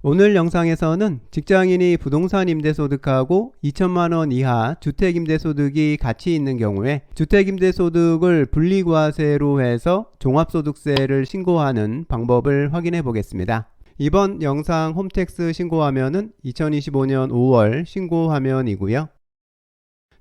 오늘 영상에서는 직장인이 부동산 임대소득하고 2천만원 이하 주택임대소득이 같이 있는 경우에 주택임대소득을 분리과세로 해서 종합소득세를 신고하는 방법을 확인해 보겠습니다. 이번 영상 홈택스 신고화면은 2025년 5월 신고화면이고요.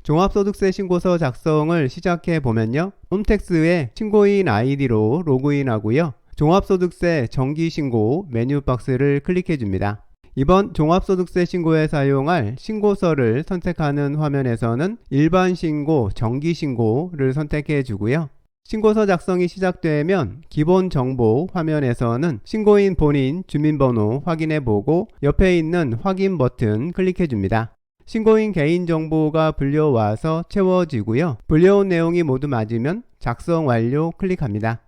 종합소득세 신고서 작성을 시작해 보면요, 홈택스에 신고인 아이디로 로그인하고요, 종합소득세 정기신고 메뉴 박스를 클릭해 줍니다. 이번 종합소득세 신고에 사용할 신고서를 선택하는 화면에서는 일반 신고, 정기 신고를 선택해 주고요. 신고서 작성이 시작되면 기본 정보 화면에서는 신고인 본인 주민번호 확인해 보고 옆에 있는 확인 버튼 클릭해 줍니다. 신고인 개인정보가 불려와서 채워지고요. 불려온 내용이 모두 맞으면 작성 완료 클릭합니다.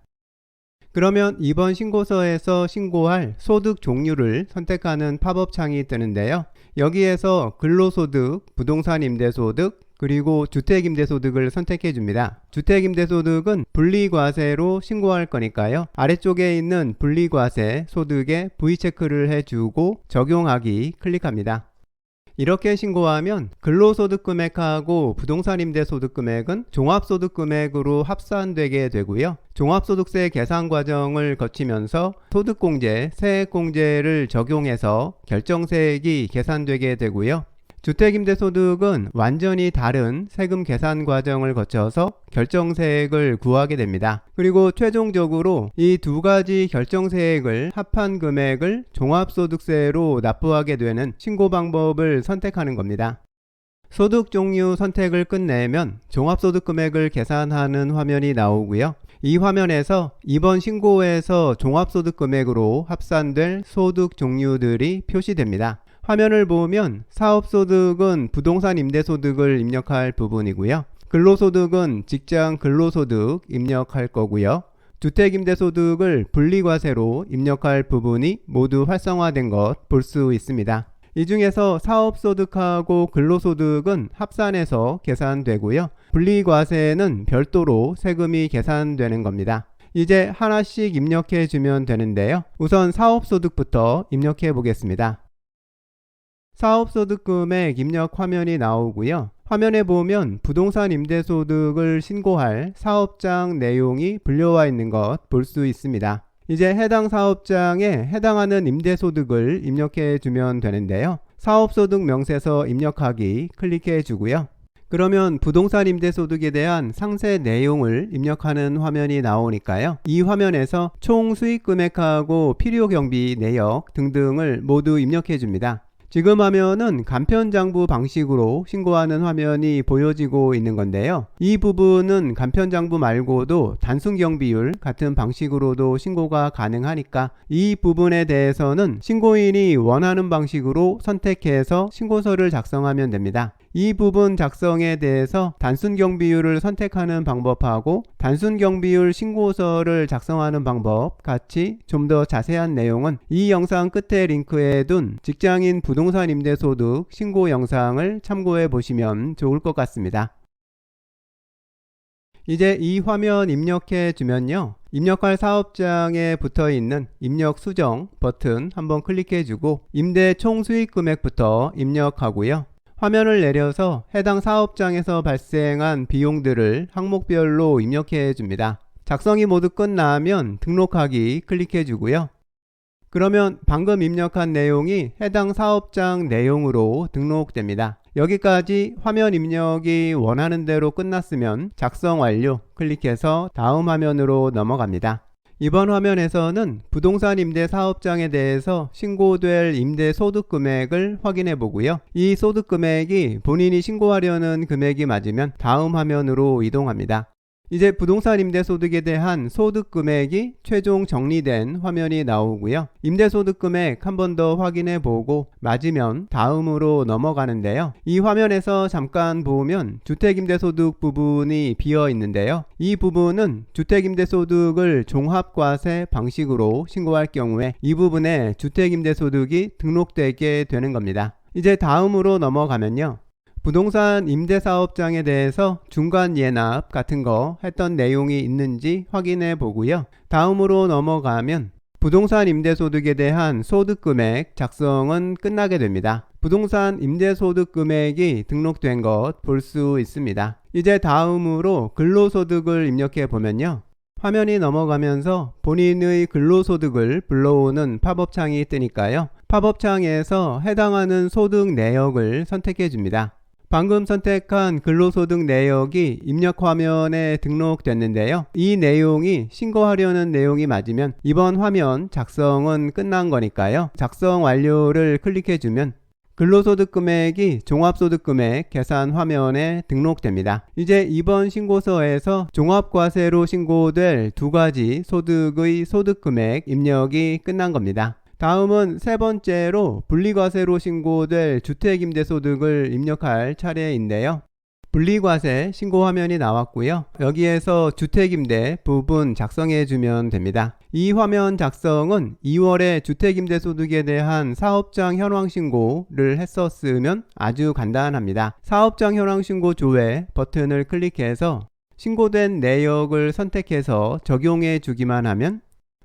그러면 이번 신고서에서 신고할 소득 종류를 선택하는 팝업 창이 뜨는데요. 여기에서 근로소득, 부동산 임대소득, 그리고 주택임대소득을 선택해 줍니다. 주택임대소득은 분리과세로 신고할 거니까요. 아래쪽에 있는 분리과세 소득에 V체크를 해주고 적용하기 클릭합니다. 이렇게 신고하면 근로소득금액하고 부동산 임대소득금액은 종합소득금액으로 합산되게 되고요. 종합소득세 계산 과정을 거치면서 소득공제, 세액공제를 적용해서 결정세액이 계산되게 되고요. 주택임대소득은 완전히 다른 세금 계산 과정을 거쳐서 결정세액을 구하게 됩니다. 그리고 최종적으로 이 두 가지 결정세액을 합한 금액을 종합소득세로 납부하게 되는 신고 방법을 선택하는 겁니다. 소득 종류 선택을 끝내면 종합소득금액을 계산하는 화면이 나오고요. 이 화면에서 이번 신고에서 종합소득금액으로 합산될 소득 종류들이 표시됩니다. 화면을 보면 사업소득은 부동산 임대소득을 입력할 부분이고요. 근로소득은 직장 근로소득 입력할 거고요. 주택임대소득을 분리과세로 입력할 부분이 모두 활성화된 것 볼 수 있습니다. 이 중에서 사업소득하고 근로소득은 합산해서 계산되고요. 분리과세는 별도로 세금이 계산되는 겁니다. 이제 하나씩 입력해 주면 되는데요. 우선 사업소득부터 입력해 보겠습니다. 사업소득금액 입력 화면이 나오고요. 화면에 보면 부동산 임대소득을 신고할 사업장 내용이 불려와 있는 것 볼 수 있습니다. 이제 해당 사업장에 해당하는 임대소득을 입력해 주면 되는데요. 사업소득 명세서 입력하기 클릭해 주고요. 그러면 부동산 임대소득에 대한 상세 내용을 입력하는 화면이 나오니까요. 이 화면에서 총 수익금액하고 필요경비 내역 등등을 모두 입력해 줍니다. 지금 화면은 간편장부 방식으로 신고하는 화면이 보여지고 있는 건데요. 이 부분은 간편장부 말고도 단순경비율 같은 방식으로도 신고가 가능하니까 이 부분에 대해서는 신고인이 원하는 방식으로 선택해서 신고서를 작성하면 됩니다. 이 부분 작성에 대해서 단순경비율을 선택하는 방법하고 단순경비율 신고서를 작성하는 방법 같이 좀 더 자세한 내용은 이 영상 끝에 링크해 둔 직장인 부동산 임대소득 신고 영상을 참고해 보시면 좋을 것 같습니다. 이제 이 화면 입력해 주면요, 입력할 사업장에 붙어 있는 입력 수정 버튼 한번 클릭해 주고 임대 총 수익 금액부터 입력하고요. 화면을 내려서 해당 사업장에서 발생한 비용들을 항목별로 입력해 줍니다. 작성이 모두 끝나면 등록하기 클릭해 주고요. 그러면 방금 입력한 내용이 해당 사업장 내용으로 등록됩니다. 여기까지 화면 입력이 원하는 대로 끝났으면 작성 완료 클릭해서 다음 화면으로 넘어갑니다. 이번 화면에서는 부동산 임대 사업장에 대해서 신고될 임대 소득 금액을 확인해 보고요. 이 소득 금액이 본인이 신고하려는 금액이 맞으면 다음 화면으로 이동합니다. 이제 부동산 임대소득에 대한 소득 금액이 최종 정리된 화면이 나오고요. 임대소득 금액 한 번 더 확인해 보고 맞으면 다음으로 넘어가는데요. 이 화면에서 잠깐 보면 주택임대소득 부분이 비어 있는데요. 이 부분은 주택임대소득을 종합과세 방식으로 신고할 경우에 이 부분에 주택임대소득이 등록되게 되는 겁니다. 이제 다음으로 넘어가면요, 부동산 임대사업장에 대해서 중간 예납 같은 거 했던 내용이 있는지 확인해 보고요. 다음으로 넘어가면 부동산 임대소득에 대한 소득금액 작성은 끝나게 됩니다. 부동산 임대소득 금액이 등록된 것 볼 수 있습니다. 이제 다음으로 근로소득을 입력해 보면요. 화면이 넘어가면서 본인의 근로소득을 불러오는 팝업창이 뜨니까요. 팝업창에서 해당하는 소득 내역을 선택해 줍니다. 방금 선택한 근로소득 내역이 입력 화면에 등록됐는데요. 이 내용이 신고하려는 내용이 맞으면 이번 화면 작성은 끝난 거니까요. 작성 완료를 클릭해 주면 근로소득 금액이 종합소득금액 계산 화면에 등록됩니다. 이제 이번 신고서에서 종합과세로 신고될 두 가지 소득의 소득금액 입력이 끝난 겁니다. 다음은 세 번째로 분리과세로 신고될 주택임대소득을 입력할 차례인데요. 분리과세 신고 화면이 나왔고요. 여기에서 주택임대 부분 작성해 주면 됩니다. 이 화면 작성은 2월에 주택임대소득에 대한 사업장 현황신고를 했었으면 아주 간단합니다. 사업장 현황신고 조회 버튼을 클릭해서 신고된 내역을 선택해서 적용해 주기만 하면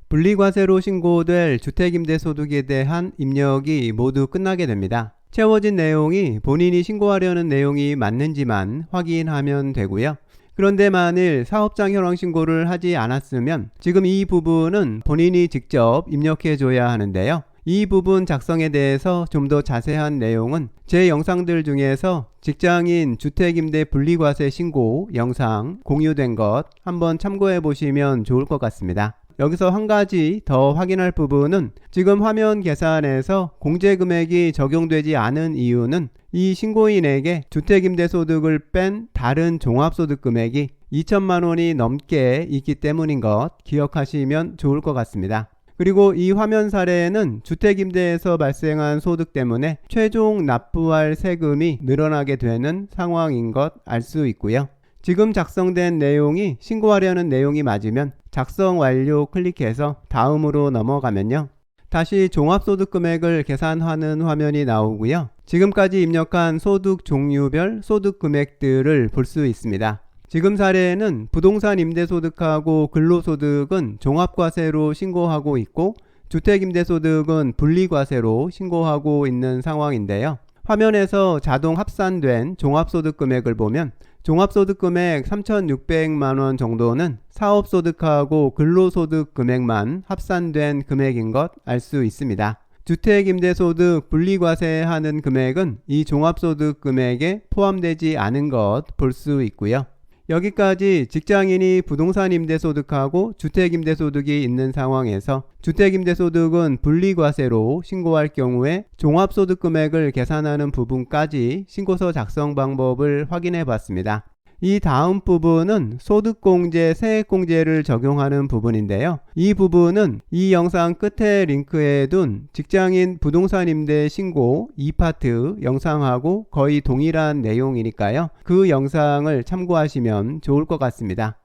분리과세로 신고될 주택임대소득에 대한 입력이 모두 끝나게 됩니다. 채워진 내용이 본인이 신고하려는 내용이 맞는지만 확인하면 되고요. 그런데 만일 사업장 현황 신고를 하지 않았으면 지금 이 부분은 본인이 직접 입력해 줘야 하는데요. 이 부분 작성에 대해서 좀 더 자세한 내용은 제 영상들 중에서 직장인 주택임대 분리과세 신고 영상 공유된 것 한번 참고해 보시면 좋을 것 같습니다. 여기서 한 가지 더 확인할 부분은 지금 화면 계산에서 공제금액이 적용되지 않은 이유는 이 신고인에게 주택임대소득을 뺀 다른 종합소득금액이 2천만 원이 넘게 있기 때문인 것 기억하시면 좋을 것 같습니다. 그리고 이 화면 사례에는 주택임대에서 발생한 소득 때문에 최종 납부할 세금이 늘어나게 되는 상황인 것 알 수 있고요. 지금 작성된 내용이 신고하려는 내용이 맞으면 작성 완료 클릭해서 다음으로 넘어가면요. 다시 종합소득금액을 계산하는 화면이 나오고요. 지금까지 입력한 소득 종류별 소득 금액들을 볼 수 있습니다. 지금 사례에는 부동산 임대소득하고 근로소득은 종합과세로 신고하고 있고 주택임대소득은 분리과세로 신고하고 있는 상황인데요. 화면에서 자동 합산된 종합소득금액을 보면 종합소득금액 3,600만원 정도는 사업소득하고 근로소득 금액만 합산된 금액인 것 알 수 있습니다. 주택임대소득 분리과세하는 금액은 이 종합소득 금액에 포함되지 않은 것 볼 수 있고요. 여기까지 직장인이 부동산 임대소득하고 주택임대소득이 있는 상황에서 주택임대소득은 분리과세로 신고할 경우에 종합소득금액을 계산하는 부분까지 신고서 작성 방법을 확인해 봤습니다. 이 다음 부분은 소득공제, 세액공제를 적용하는 부분인데요. 이 부분은 이 영상 끝에 링크해 둔 직장인 부동산 임대 신고 2파트 영상하고 거의 동일한 내용이니까요. 그 영상을 참고하시면 좋을 것 같습니다.